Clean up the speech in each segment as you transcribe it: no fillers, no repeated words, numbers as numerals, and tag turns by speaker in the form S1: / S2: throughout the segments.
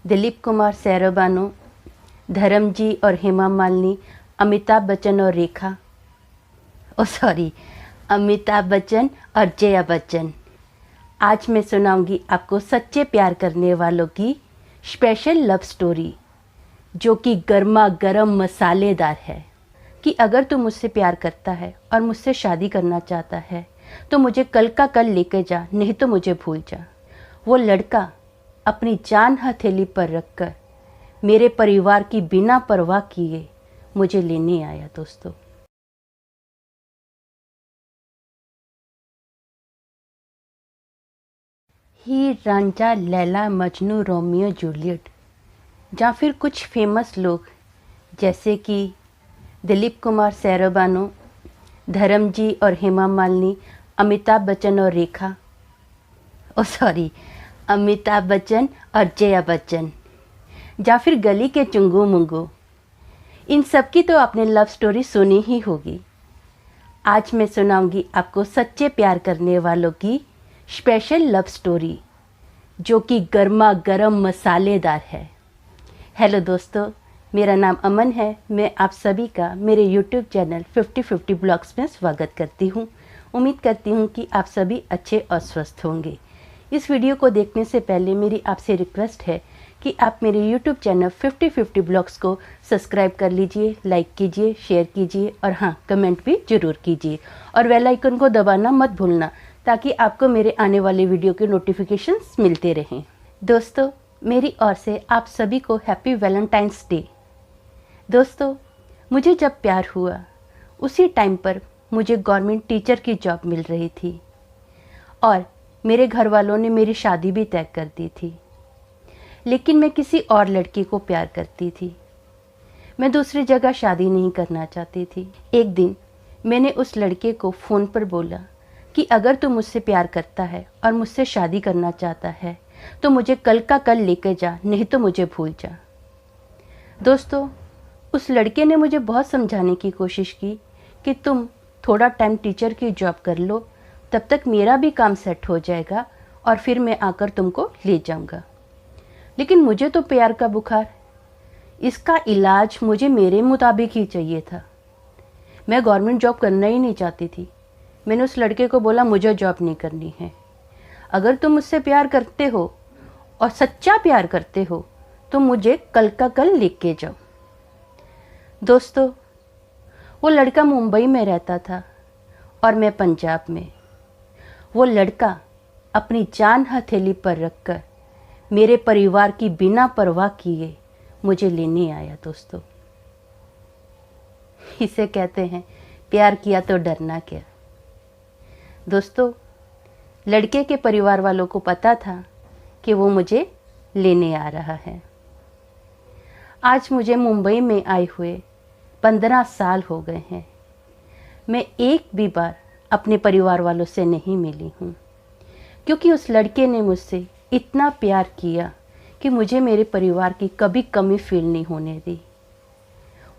S1: दिलीप कुमार, सैरा बानो, धर्म जी और हेमा मालिनी, अमिताभ बच्चन और रेखा, अमिताभ बच्चन और जया बच्चन। आज मैं सुनाऊंगी आपको सच्चे प्यार करने वालों की स्पेशल लव स्टोरी, जो कि गर्मा गर्म मसालेदार है। कि अगर तू मुझसे प्यार करता है और मुझसे शादी करना चाहता है तो मुझे कल का कल लेके जा, नहीं तो मुझे भूल जा। वो लड़का अपनी जान हथेली पर रखकर मेरे परिवार की बिना परवाह किए मुझे लेने आया। दोस्तों, हीर रांझा, लैला मजनू, रोमियो जूलियट, या फिर कुछ फेमस लोग जैसे कि दिलीप कुमार, सैरा बानो, धर्म जी और हेमा मालिनी, अमिताभ बच्चन और रेखा, अमिताभ बच्चन और जया बच्चन, या फिर गली के चुंगू मुंगू। इन सब की तो आपने लव स्टोरी सुनी ही होगी। आज मैं सुनाऊंगी आपको सच्चे प्यार करने वालों की स्पेशल लव स्टोरी, जो कि गर्मा गर्म मसालेदार है। हेलो दोस्तों, मेरा नाम अमन है। मैं आप सभी का मेरे यूट्यूब चैनल 50-50 ब्लॉग्स में स्वागत करती हूँ। उम्मीद करती हूँ कि आप सभी अच्छे और स्वस्थ होंगे। इस वीडियो को देखने से पहले मेरी आपसे रिक्वेस्ट है कि आप मेरे यूट्यूब चैनल 50-50 ब्लॉग्स को सब्सक्राइब कर लीजिए, लाइक कीजिए, शेयर कीजिए और हाँ, कमेंट भी ज़रूर कीजिए और बेल आइकन को दबाना मत भूलना, ताकि आपको मेरे आने वाले वीडियो के नोटिफिकेशंस मिलते रहें। दोस्तों, मेरी ओर से आप सभी को हैप्पी वैलेंटाइंस डे। दोस्तों, मुझे जब प्यार हुआ उसी टाइम पर मुझे गवर्नमेंट टीचर की जॉब मिल रही थी और मेरे घर वालों ने मेरी शादी भी तय कर दी थी। लेकिन मैं किसी और लड़की को प्यार करती थी। मैं दूसरी जगह शादी नहीं करना चाहती थी। एक दिन मैंने उस लड़के को फ़ोन पर बोला कि अगर तू मुझसे प्यार करता है और मुझसे शादी करना चाहता है तो मुझे कल का कल लेके जा, नहीं तो मुझे भूल जा। दोस्तों, उस लड़के ने मुझे बहुत समझाने की कोशिश की कि तुम थोड़ा टाइम टीचर की जॉब कर लो, तब तक मेरा भी काम सेट हो जाएगा और फिर मैं आकर तुमको ले जाऊंगा। लेकिन मुझे तो प्यार का बुखार, इसका इलाज मुझे मेरे मुताबिक ही चाहिए था। मैं गवर्नमेंट जॉब करना ही नहीं चाहती थी। मैंने उस लड़के को बोला, मुझे जॉब नहीं करनी है। अगर तुम मुझसे प्यार करते हो और सच्चा प्यार करते हो तो मुझे कल का कल लेके जाओ। दोस्तों, वो लड़का मुंबई में रहता था और मैं पंजाब में। वो लड़का अपनी जान हथेली पर रखकर मेरे परिवार की बिना परवाह किए मुझे लेने आया। दोस्तों, इसे कहते हैं प्यार किया तो डरना क्या। दोस्तों, लड़के के परिवार वालों को पता था कि वो मुझे लेने आ रहा है। आज मुझे मुंबई में आए हुए 15 साल हो गए हैं। मैं एक भी बार अपने परिवार वालों से नहीं मिली हूँ, क्योंकि उस लड़के ने मुझसे इतना प्यार किया कि मुझे मेरे परिवार की कभी कमी फील नहीं होने दी।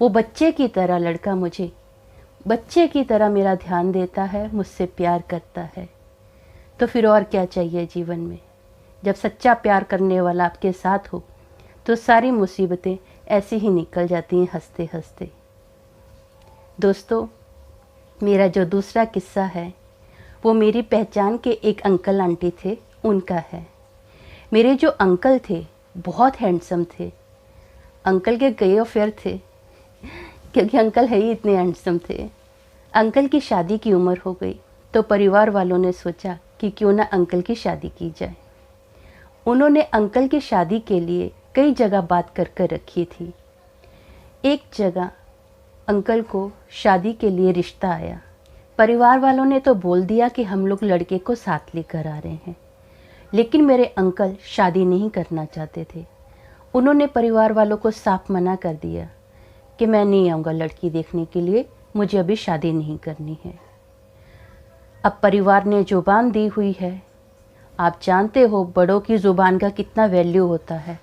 S1: वो बच्चे की तरह लड़का मुझे बच्चे की तरह मेरा ध्यान देता है, मुझसे प्यार करता है। तो फिर और क्या चाहिए जीवन में। जब सच्चा प्यार करने वाला आपके साथ हो तो सारी मुसीबतें ऐसे ही निकल जाती हैं हंसते हंसते। दोस्तों, मेरा जो दूसरा किस्सा है वो मेरी पहचान के एक अंकल आंटी थे, उनका है। मेरे जो अंकल थे बहुत हैंडसम थे। अंकल के कई अफेयर थे, क्योंकि अंकल है ही इतने हैंडसम थे। अंकल की शादी की उम्र हो गई तो परिवार वालों ने सोचा कि क्यों ना अंकल की शादी की जाए। उन्होंने अंकल की शादी के लिए कई जगह बात कर कर रखी थी। एक जगह अंकल को शादी के लिए रिश्ता आया। परिवार वालों ने तो बोल दिया कि हम लोग लड़के को साथ लेकर आ रहे हैं, लेकिन मेरे अंकल शादी नहीं करना चाहते थे। उन्होंने परिवार वालों को साफ मना कर दिया कि मैं नहीं आऊँगा लड़की देखने के लिए, मुझे अभी शादी नहीं करनी है। अब परिवार ने जुबान दी हुई है। आप जानते हो बड़ों की ज़ुबान का कितना वैल्यू होता है।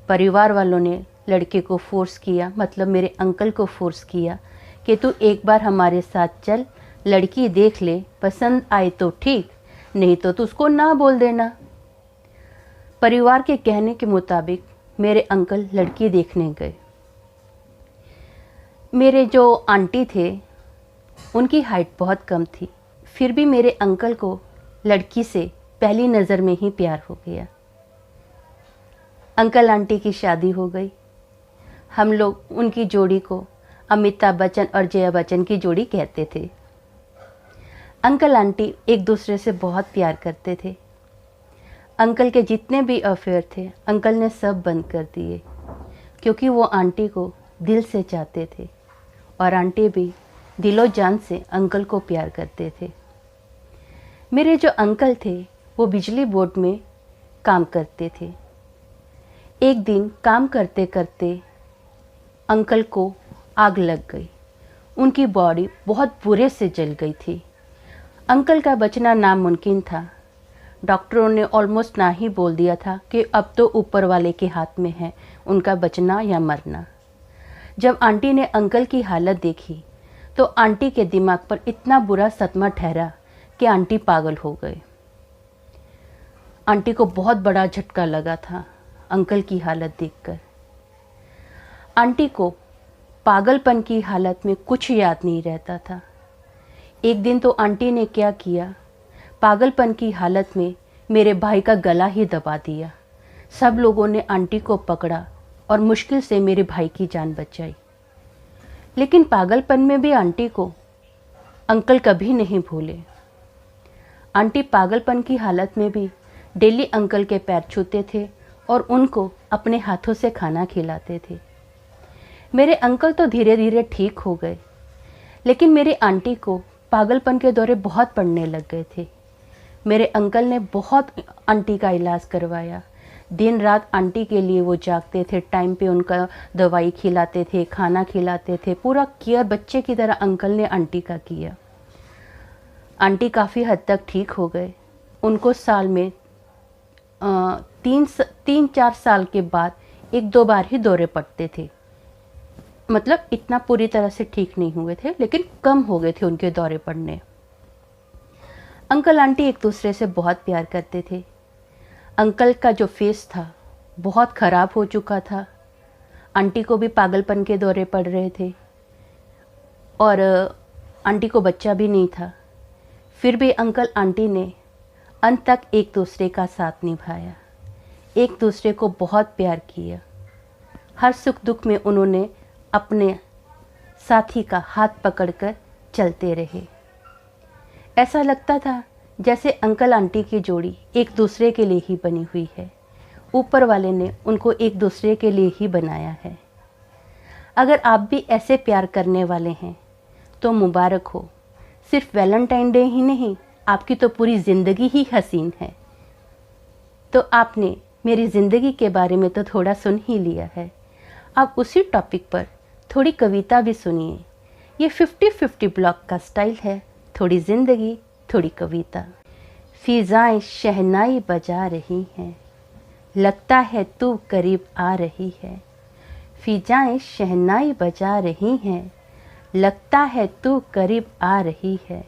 S1: परिवार वालों ने लड़के को फोर्स किया, मतलब मेरे अंकल को फोर्स किया कि तू एक बार हमारे साथ चल, लड़की देख ले, पसंद आए तो ठीक, नहीं तो तू उसको ना बोल देना। परिवार के कहने के मुताबिक मेरे अंकल लड़की देखने गए। मेरे जो आंटी थे उनकी हाइट बहुत कम थी, फिर भी मेरे अंकल को लड़की से पहली नज़र में ही प्यार हो गया। अंकल आंटी की शादी हो गई। हम लोग उनकी जोड़ी को अमिताभ बच्चन और जया बच्चन की जोड़ी कहते थे। अंकल आंटी एक दूसरे से बहुत प्यार करते थे। अंकल के जितने भी अफेयर थे अंकल ने सब बंद कर दिए, क्योंकि वो आंटी को दिल से चाहते थे और आंटी भी दिलो जान से अंकल को प्यार करते थे। मेरे जो अंकल थे वो बिजली बोर्ड में काम करते थे। एक दिन काम करते करते अंकल को आग लग गई। उनकी बॉडी बहुत बुरे से जल गई थी। अंकल का बचना नामुमकिन था। डॉक्टरों ने ऑलमोस्ट ना ही बोल दिया था कि अब तो ऊपर वाले के हाथ में है उनका बचना या मरना। जब आंटी ने अंकल की हालत देखी तो आंटी के दिमाग पर इतना बुरा सदमा ठहरा कि आंटी पागल हो गए। आंटी को बहुत बड़ा झटका लगा था अंकल की हालत देखकर। आंटी को पागलपन की हालत में कुछ याद नहीं रहता था। एक दिन तो आंटी ने क्या किया, पागलपन की हालत में मेरे भाई का गला ही दबा दिया। सब लोगों ने आंटी को पकड़ा और मुश्किल से मेरे भाई की जान बचाई। लेकिन पागलपन में भी आंटी को अंकल कभी नहीं भूले। आंटी पागलपन की हालत में भी डेली अंकल के पैर छूते थे और उनको अपने हाथों से खाना खिलाते थे। मेरे अंकल तो धीरे धीरे ठीक हो गए, लेकिन मेरी आंटी को पागलपन के दौरे बहुत पड़ने लग गए थे। मेरे अंकल ने बहुत आंटी का इलाज करवाया। दिन रात आंटी के लिए वो जागते थे, टाइम पे उनका दवाई खिलाते थे, खाना खिलाते थे। पूरा केयर बच्चे की तरह अंकल ने आंटी का किया। आंटी काफ़ी हद तक ठीक हो गए। उनको साल में 3-4 साल के बाद 1-2 बार ही दौरे पड़ते थे। मतलब इतना पूरी तरह से ठीक नहीं हुए थे, लेकिन कम हो गए थे उनके दौरे पड़ने। अंकल आंटी एक दूसरे से बहुत प्यार करते थे। अंकल का जो फेस था बहुत ख़राब हो चुका था। आंटी को भी पागलपन के दौरे पड़ रहे थे और आंटी को बच्चा भी नहीं था। फिर भी अंकल आंटी ने अंत तक एक दूसरे का साथ निभाया, एक दूसरे को बहुत प्यार किया। हर सुख दुख में उन्होंने अपने साथी का हाथ पकड़कर चलते रहे। ऐसा लगता था जैसे अंकल आंटी की जोड़ी एक दूसरे के लिए ही बनी हुई है। ऊपर वाले ने उनको एक दूसरे के लिए ही बनाया है। अगर आप भी ऐसे प्यार करने वाले हैं तो मुबारक हो। सिर्फ वैलेंटाइन डे ही नहीं, आपकी तो पूरी ज़िंदगी ही हसीन है। तो आपने मेरी ज़िंदगी के बारे में तो थोड़ा सुन ही लिया है। अब उसी टॉपिक पर थोड़ी कविता भी सुनिए। ये 50-50 ब्लॉक का स्टाइल है, थोड़ी ज़िंदगी थोड़ी कविता। फिज़ाएं शहनाई बजा रही हैं, लगता है तू करीब आ रही है। फिज़ाएं शहनाई बजा रही हैं, लगता है तू करीब आ रही है।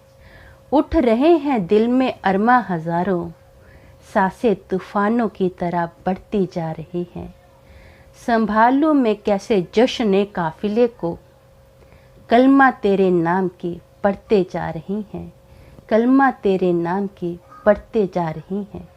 S1: उठ रहे हैं दिल में अरमा हज़ारों, सांसें तूफ़ानों की तरह बढ़ती जा रही हैं। संभालूं मैं कैसे जश्न काफ़िले को, कलमा तेरे नाम की पढ़ते जा रही हैं, कलमा तेरे नाम की पढ़ते जा रही हैं।